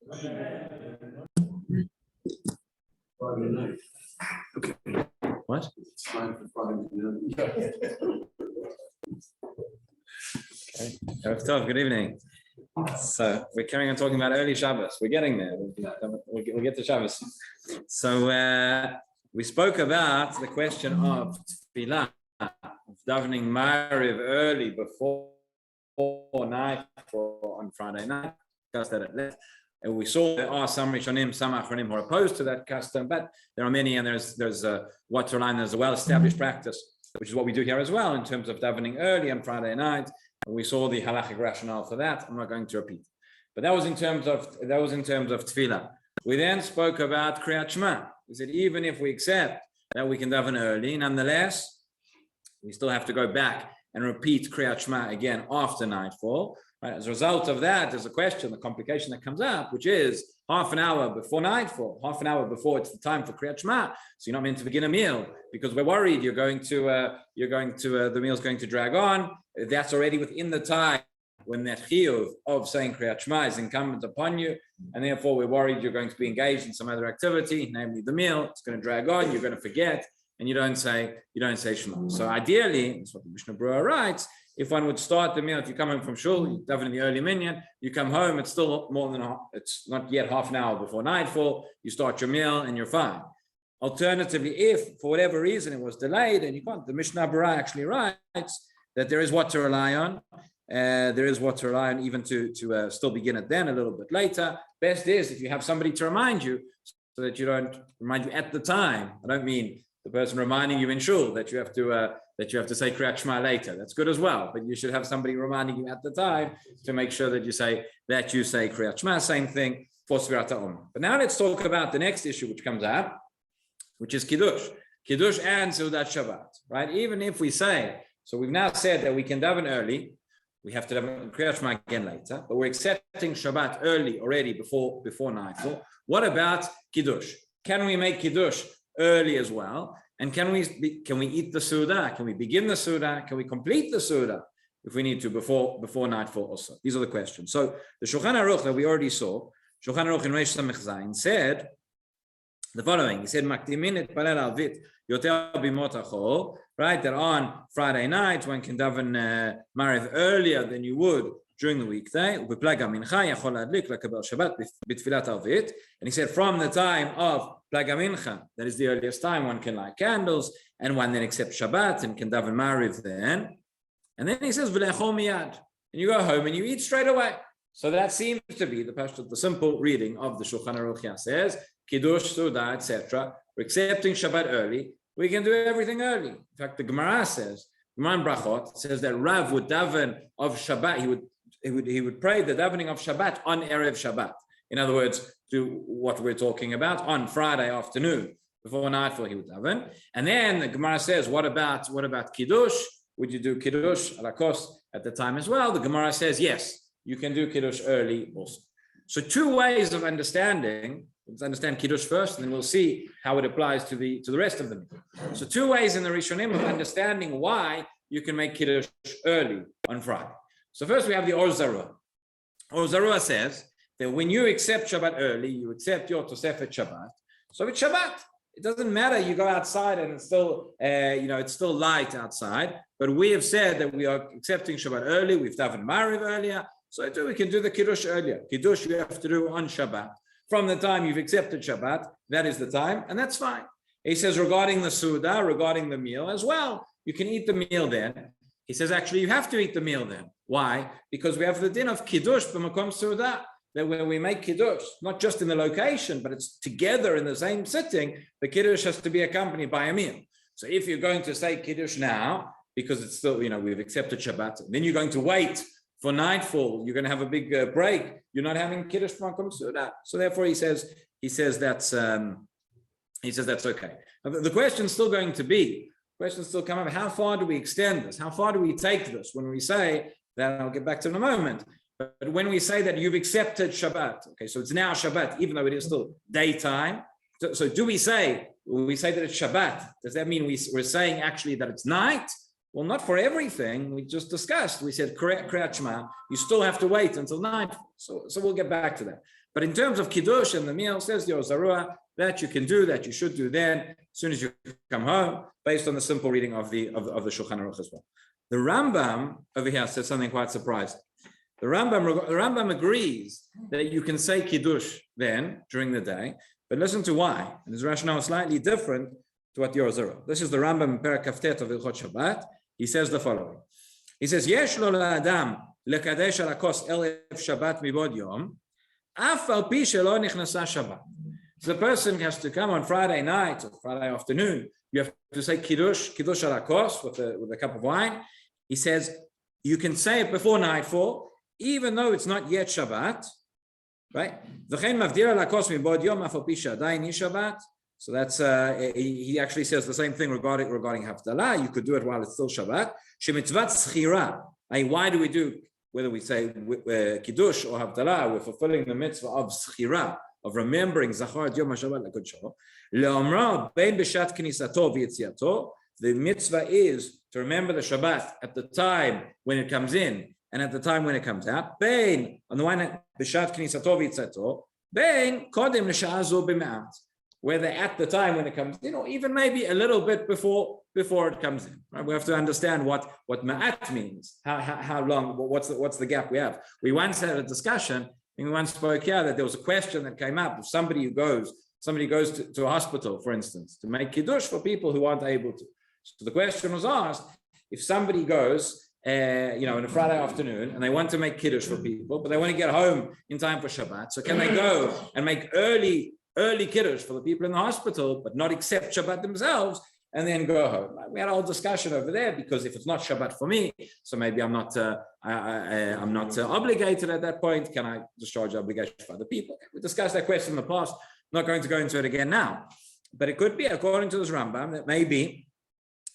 Friday night. Okay. What? It's time for Friday night. Okay. Good evening. So we're carrying on talking about early Shabbos. We're getting there. We'll get to Shabbos. So we spoke about the question of tefillah, of davening Maariv early before nightfall on Friday night. Discussed that at length. And we saw there are some Rishonim, some Achronim who are opposed to that custom, but there are many, and there's what's line. There's a well-established practice, which is what we do here as well in terms of davening early on Friday night. And we saw the halachic rationale for that. I'm not going to repeat, but that was in terms of tefillah. We then spoke about Kriyat Shema. We said even if we accept that we can daven early, nonetheless, we still have to go back and repeat Kriyat Shema again after nightfall. Right? As a result of that, there's a question, the complication that comes up, which is half an hour before nightfall, half an hour before it's the time for Kriyat Shema. So you're not meant to begin a meal because we're worried the meal's going to drag on. That's already within the time when that chiyuv of saying Kriyat Shema is incumbent upon you, and therefore we're worried you're going to be engaged in some other activity, namely the meal. It's going to drag on. You're going to forget, and you don't say Shema. So ideally, that's what the Mishnah Berurah writes. If one would start the meal, if you come home from shul, you daven in the early minyan, you come home, it's still it's not yet half an hour before nightfall, you start your meal and you're fine. Alternatively, if for whatever reason it was delayed and you can't, the Mishnah Berurah actually writes that there is what to rely on. There is what to rely on even to still begin it then a little bit later. Best is if you have somebody to remind you so that you don't remind you at the time. I don't mean the person reminding you in shul that you have to say Kriyat Shema later. That's good as well, but you should have somebody reminding you at the time to make sure that you say Kriyat Shema. Same thing for Sfirat HaOmer. But now let's talk about the next issue which comes up, which is Kiddush and Seudah Shabbat. Right? Even if we say, so we've now said that we can daven early, we have to daven Kriyat Shema again later, but we're accepting Shabbat early already before nightfall. What about Kiddush? Can we make Kiddush early as well? And can we eat the Seudah? Can we begin the Seudah? Can we complete the Seudah if we need to before nightfall also? These are the questions. So the Shulchan Aruch that we already saw, Shulchan Aruch in Reish Samech Zayin said the following. He said, Makdimin et palel alvit yoter bimot hachol, right? That on Friday night one can daven Maariv earlier than you would during the weekday. And he said from the time of Plaga Mincha, that is the earliest time one can light candles, and one then accepts Shabbat and can daven Maariv then. And then he says, and you go home and you eat straight away. So that seems to be the simple reading of the Shulchan Aruch says, Kiddush, Seudah, etc. We're accepting Shabbat early. We can do everything early. In fact, the Gemara says, Gemara in Brachot says that Rav would daven of Shabbat. He would pray the davening of Shabbat on Erev Shabbat. In other words, do what we're talking about on Friday afternoon before nightfall. He would daven, and then the Gemara says, "What about Kiddush? Would you do Kiddush alakos at the time as well?" The Gemara says, "Yes, you can do Kiddush early also." So two ways of understanding. Let's understand Kiddush first, and then we'll see how it applies to the rest of them. So two ways in the Rishonim of understanding why you can make Kiddush early on Friday. So first we have the Or Zarua. Or Zarua says that when you accept Shabbat early, you accept your Tosefet Shabbat. So it's Shabbat. It doesn't matter. You go outside and it's still, it's still light outside. But we have said that we are accepting Shabbat early. We've davened Maariv earlier. So we can do the Kiddush earlier. Kiddush you have to do on Shabbat. From the time you've accepted Shabbat, that is the time, and that's fine. He says regarding the Seudah, regarding the meal as well, you can eat the meal then. He says actually you have to eat the meal then. Why? Because we have the din of Kiddush b'makom Seudah, that when we make Kiddush, not just in the location, but it's together in the same sitting, the Kiddush has to be accompanied by a meal. So if you're going to say Kiddush now, because it's still, we've accepted Shabbat, then you're going to wait for nightfall, you're going to have a big break. You're not having Kiddush b'makom Seudah. So therefore he says that's okay. Now, the question's still going to be, questions still come up, how far do we extend this? How far do we take this when we say that? I'll get back to it in a moment. But when we say that you've accepted Shabbat, okay, so it's now Shabbat, even though it is still daytime. So do we say, when we say that it's Shabbat, does that mean we're saying actually that it's night? Well, not for everything. We just discussed. We said Kriyat Shema. You still have to wait until night. So we'll get back to that. But in terms of Kiddush and the meal, says the Ozarua, that you can do, that you should do then, as soon as you come home, based on the simple reading of the Shulchan Aruch as well. The Rambam over here says something quite surprising. The Rambam agrees that you can say Kiddush then, during the day, but listen to why. And his rationale is slightly different to what the Ozarua. This is the Rambam in Perek Kaftet of Ilchot Shabbat. He says the following. He says, Yesh lo la'adam lekadesh al hakos elef Shabbat mibod yom, af al pi shelo nichnasa Shabbat. So the person has to come on Friday night or Friday afternoon. You have to say Kiddush al hakos with a cup of wine. He says, you can say it before nightfall, even though it's not yet Shabbat, right? V'chein mavdir al hakos mibod yom af al pi she'adayin hi Shabbat. So that's he actually says the same thing regarding Havdalah. You could do it while it's still Shabbat. Shemitzvat schira. Why do we do, whether we say Kiddush or Havdalah, we're fulfilling the mitzvah of schira, of remembering Zachar Yom HaShabbat LaKudsho. Le'omra bein b'shat knisato v'yitziato. The mitzvah is to remember the Shabbat at the time when it comes in and at the time when it comes out. Bein, on the one hand, b'shat knisato v'yitziato. Bein kodem l'sha'azu b'me'at. Whether at the time when it comes in, or even maybe a little bit before it comes in. Right? We have to understand what ma'at means. How long? What's the gap we have? We once had a discussion. And we once spoke here that there was a question that came up. If somebody goes to a hospital, for instance, to make Kiddush for people who aren't able to. So the question was asked: if somebody goes, in a Friday afternoon, and they want to make Kiddush for people, but they want to get home in time for Shabbat, so can they go and make early Kiddush for the people in the hospital, but not accept Shabbat themselves, and then go home? We had a whole discussion over there, because if it's not Shabbat for me, so maybe I'm not obligated at that point. Can I discharge obligation for other people? We discussed that question in the past. I'm not going to go into it again now. But it could be, according to this Rambam, that maybe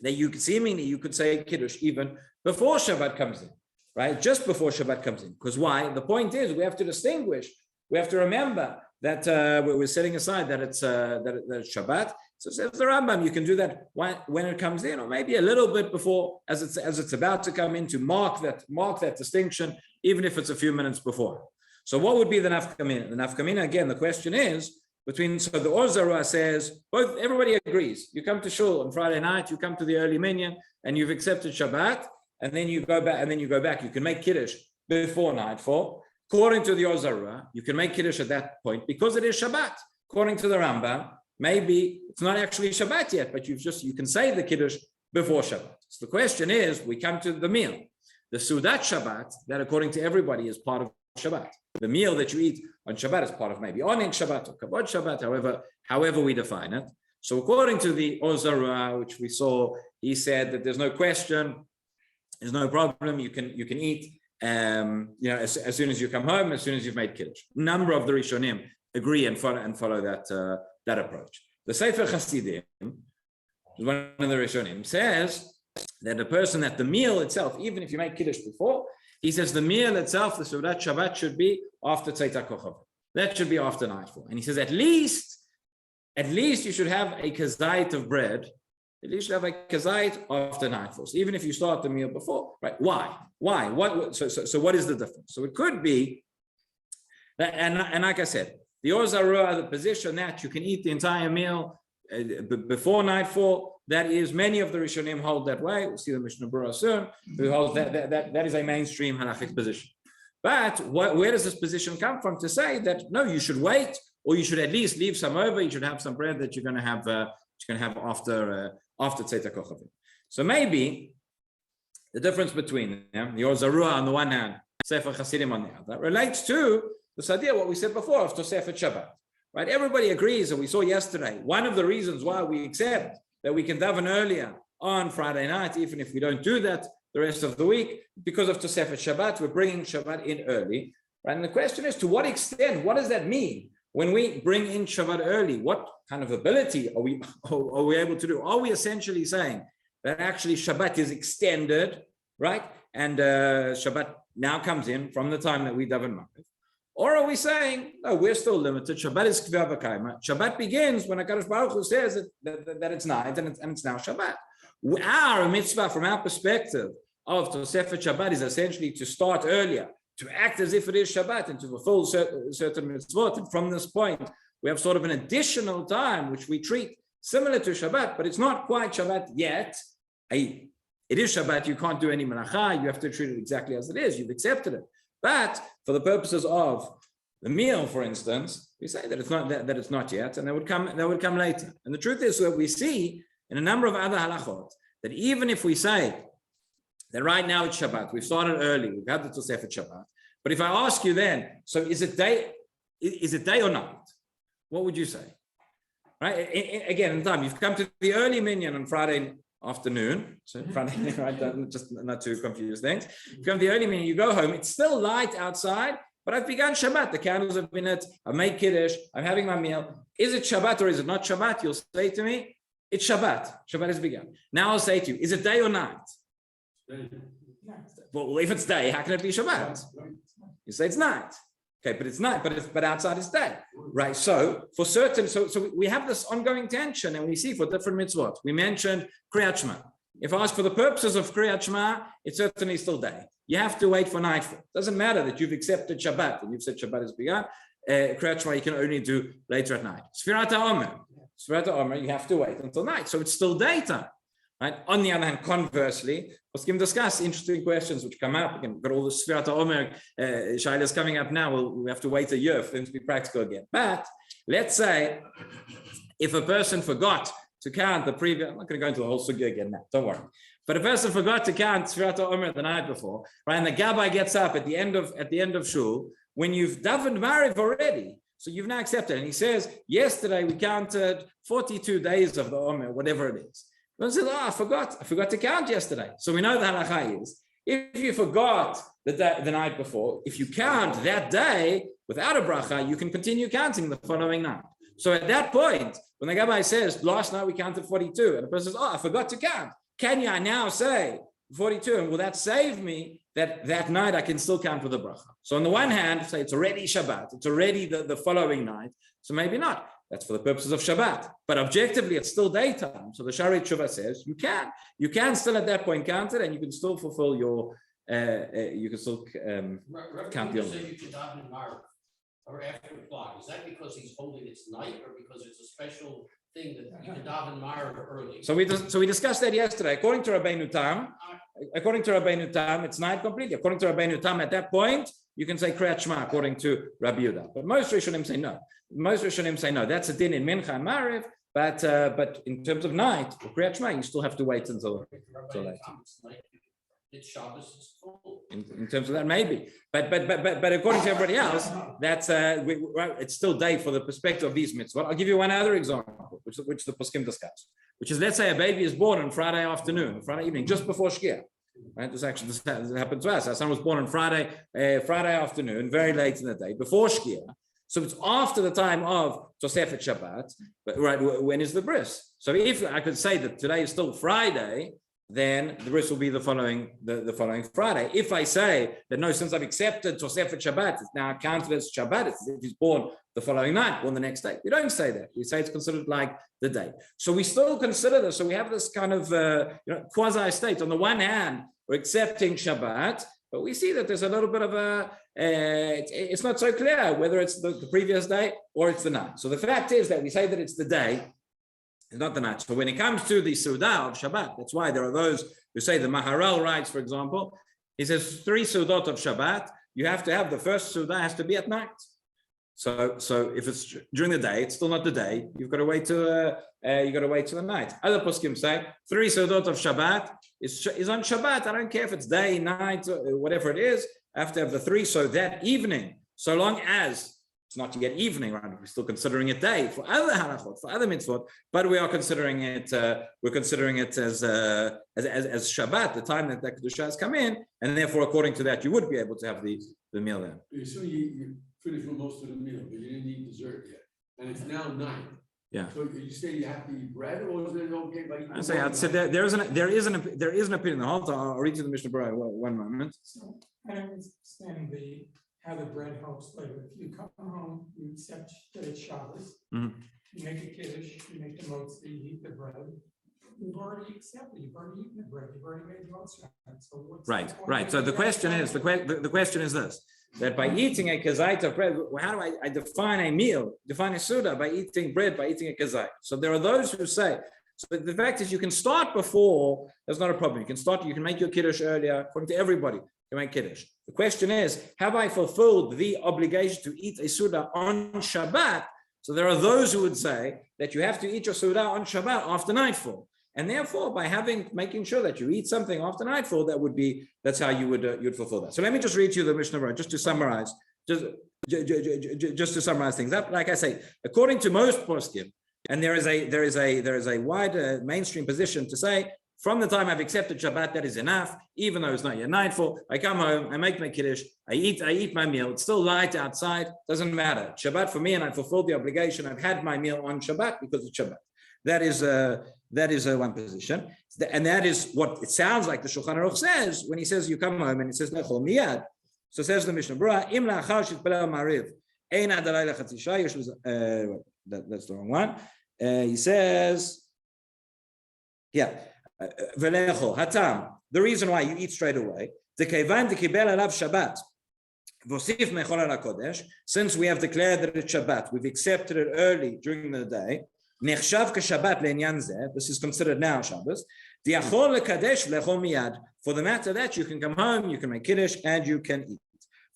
that you could say Kiddush even before Shabbat comes in, right? Just before Shabbat comes in. Because why? The point is, we have to distinguish. We have to remember that we're setting aside that it's Shabbat. So says the Rambam, you can do that when it comes in, or maybe a little bit before, as it's about to come in, to mark that distinction, even if it's a few minutes before. So what would be the nafkamina? The nafkamina, again, the question is so the Ozarua says, everybody agrees. You come to shul on Friday night, you come to the early minyan, and you've accepted Shabbat, and then you go back. You can make Kiddush before nightfall. According to the Ozarua, you can make Kiddush at that point because it is Shabbat. According to the Rambam, maybe it's not actually Shabbat yet, but you can say the Kiddush before Shabbat. So the question is, we come to the meal. The Seudah Shabbat, that according to everybody is part of Shabbat. The meal that you eat on Shabbat is part of maybe Onig Shabbat or Kabod Shabbat, however we define it. So according to the Ozarua, which we saw, he said that there's no question, there's no problem, you can eat as soon as you come home, as soon as you've made Kiddush. A number of the Rishonim agree and follow that approach. The Sefer Chasidim, one of the Rishonim, says that the meal itself, even if you make Kiddush before, he says the meal itself, the Seudah Shabbat, should be after Tzeit HaKochav. That should be after nightfall. And he says at least you should have a kazait of bread. At least you have a kazait after nightfall. So even if you start the meal before, right? Why? So what is the difference? So it could be that, and like I said, the Ozarua, the position that you can eat the entire meal before nightfall, that is, many of the Rishonim hold that way. We'll see the Mishnah Berurah soon, who holds that is a mainstream halachic position. But where does this position come from to say that no, you should wait, or you should at least leave some over? You should have some bread that you're going to have after Tzeit HaKochavim. So maybe the difference between them, the Ozarua on the one hand, Sefer Chasidim on the other, relates to this idea, what we said before, of Tosefet Shabbat. Right? Everybody agrees, and we saw yesterday, one of the reasons why we accept that we can daven earlier on Friday night, even if we don't do that the rest of the week, because of Tosefet Shabbat, we're bringing Shabbat in early. Right? And the question is, to what extent, what does that mean? When we bring in Shabbat early, what kind of ability are we able to do? Are we essentially saying that actually Shabbat is extended, right? And Shabbat now comes in from the time that we daven Maariv? Or are we saying, no, we're still limited. Shabbat is K'veh V'Kaima. Shabbat begins when HaKadosh Baruch Hu says that it's night and it's now Shabbat. Our mitzvah, from our perspective of Tosefet Shabbat, is essentially to start earlier, to act as if it is Shabbat and to fulfill certain mitzvot. And from this point, we have sort of an additional time which we treat similar to Shabbat, but it's not quite Shabbat yet. It is Shabbat, you can't do any melacha, you have to treat it exactly as it is, you've accepted it. But for the purposes of the meal, for instance, we say that it's not that it's not yet, and that would come later. And the truth is that we see in a number of other halachot that even if we say that right now it's Shabbat, we've started early, we've had the Tosefet Shabbat, but if I ask you then, so is it day or night? What would you say? Right? Again, in time, you've come to the early minyan on Friday afternoon. So Friday, right? Just not to confuse things. You come to the early minyan, you go home, it's still light outside, but I've begun Shabbat. The candles have been lit, I've made Kiddush, I'm having my meal. Is it Shabbat or is it not Shabbat? You'll say to me, it's Shabbat. Shabbat has begun. Now I'll say to you, is it day or night? Well, if it's day, how can it be Shabbat? You say it's night. Okay, but it's night, but outside is day, right? So for certain, so we have this ongoing tension, and we see for different mitzvot. We mentioned Kriyat Shema. If asked for the purposes of Kriyat Shema, it's certainly still day. You have to wait for nightfall. Doesn't matter that you've accepted Shabbat and you've said Shabbat has begun. Kriyat Shema you can only do later at night. Sfirat HaOmer, you have to wait until night, so it's still daytime. Right? On the other hand, conversely, let's discuss interesting questions which come up. Again, we've got all the Sfirat HaOmer shaylas coming up now. We have to wait a year for them to be practical again. But let's say if a person forgot to count the previous, I'm not going to go into the whole sugya again now, don't worry. But a person forgot to count Sfirat HaOmer the night before, right? And the Gabbai gets up at the end of Shul, when you've davened Maariv already, so you've now accepted. And he says, yesterday we counted 42 days of the Omer, whatever it is. One says, I forgot to count yesterday. So we know the halacha is, if you forgot the night before, if you count that day without a bracha, you can continue counting the following night. So at that point, when the Gabbai says, last night we counted 42, and the person says, I forgot to count. Can I now say 42? And will that save me that night I can still count with the bracha? So on the one hand, say it's already Shabbat, it's already the following night, so maybe not. That's for the purposes of Shabbat. But objectively, it's still daytime. So the Shari Tshuva says you can still at that point count it, and you can still fulfill your, you can still count the Say you should daven in Maariv or after the clock. Is that because he's holding its night, or because it's a special thing that you can daven Maariv early? So we discussed that yesterday. According to Rabbeinu Tam, it's night completely. According to Rabbeinu Tam, at that point, you can say Kriyat Shema according to Rabbi Yehuda. But most Rishonim say no. That's a din in Mincha and Maariv. But in terms of night or Kriyat Shema, you still have to wait until later. It's Shabbos, it's full. In terms of that, maybe. But according to everybody else, that's it's still day for the perspective of these mitzvot. I'll give you one other example, which the poskim discuss, which is, let's say a baby is born on Friday afternoon, Friday evening, just before Shkia. Right? This happened to us. Our son was born on Friday afternoon, very late in the day, before Shkia. So it's after the time of Tosefet Shabbat, but right, when is the bris? So if I could say that today is still Friday, then the bris will be the following Friday. If I say that no, since I've accepted Tosefet Shabbat, it's now counted as Shabbat, it's if he's born the following night, born the next day. We don't say that. We say it's considered like the day. So we still consider this. So we have this kind of quasi state. On the one hand, we're accepting Shabbat, but we see that there's a little bit of it's not so clear whether it's the previous day or it's the night. So the fact is that we say that it's the day, it's not the night. So when it comes to the Seudah of Shabbat, that's why there are those who say the Maharal writes, for example, he says 3 Seudot of Shabbat, you have to have the first Seudah has to be at night. So if it's during the day, it's still not the day. You've got to wait till the night. Other poskim say 3 Seudot of Shabbat is on Shabbat. I don't care if it's day, night, or whatever it is. I have to have the 3. So that evening, so long as it's not yet evening, right? We're still considering it day for other halachot, for other mitzvot, but we are considering it. We're considering it as Shabbat, the time that Kiddush has come in, and therefore, according to that, you would be able to have the meal then. So you finished with most of the meal, but you didn't eat dessert yet, and it's now 9. Yeah. So you say you have to eat bread, or is it okay by eating? I'd say there is an opinion. I'll read to the Mishnah Berurah one moment. So I don't understand how the bread helps later. If you come home, you accept that it's Shabbos, you make a Kiddush, you make the motzah, you eat the bread. You've already accepted, you've already eaten the bread, you've already made the motzah. So what's the Right, point right. of So the it? question is, the question is this, that by eating a kazait of bread, how do I define a meal, define a Seudah by eating bread, by eating a kazait? So there are those who say, so the fact is you can start before, that's not a problem. You can make your Kiddush earlier, according to everybody, you make Kiddush. The question is, have I fulfilled the obligation to eat a Seudah on Shabbat? So there are those who would say that you have to eat your Seudah on Shabbat after nightfall. And therefore, by making sure that you eat something after nightfall, that's how you'd fulfill that. So let me just read to you the Mishnah Berurah, just to summarize, just to summarize things up. Like I say, according to most poskim, and there is a wider mainstream position to say, from the time I've accepted Shabbat, that is enough, even though it's not yet nightfall. I come home, I make my Kiddush, I eat my meal. It's still light outside, doesn't matter. Shabbat for me, and I fulfilled the obligation. I've had my meal on Shabbat because it's Shabbat. That is one position, and that is what it sounds like the Shulchan Aruch says when he says you come home and it says nechol miyad. So says the Mishnah Berurah, im la'achar shitpalel Maariv, ein ad halayla chatzi shah. That's the wrong one. He says, velechol hatam. The reason why you eat straight away, the kevan dekibel alav Shabbat. Vosif mechol ala kodesh. Since we have declared that it's Shabbat, we've accepted it early during the day. Nechshav k'Shabbat le'inyan zeh. This is considered now Shabbos. Diachol lekadesh v'lechol miyad. For the matter that you can come home, you can make Kiddush, and you can eat.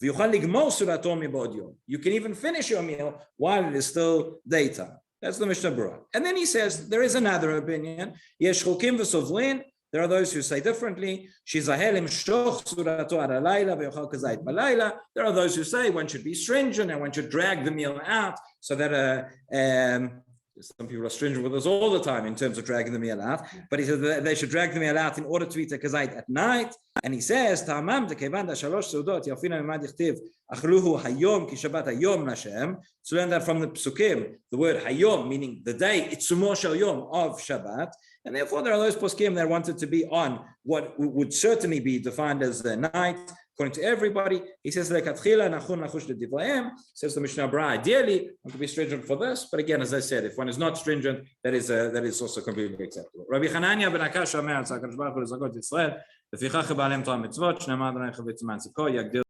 V'yuchal ligmor surato mibod yom. You can even finish your meal while it is still daytime. That's the Mishnah Berurah. And then he says there is another opinion. Yesh chukim v'sovlin. There are those who say differently. Shizahel imshoch surato ad halayla v'yochal kazait balayla. There are those who say one should be stringent and one should drag the meal out so that some people are stringent with us all the time in terms of dragging the meal out, but he says that they should drag the meal out in order to eat a kazait at night. And he says, "Ta'amam dekevan da shalosh seudot yafina mimad yichtiv achluhu hayom ki Shabbat hayom Hashem." So learn that from the psukim, the word hayom meaning the day, itzumo shel yom of Shabbat, and therefore there are those poskim that wanted to be on what would certainly be defined as the night. According to everybody, he says, says the Mishnah Berurah, ideally, one could be stringent for this, but again, as I said, if one is not stringent, that is also completely acceptable. Rabbi Hanania ben Akash Omer,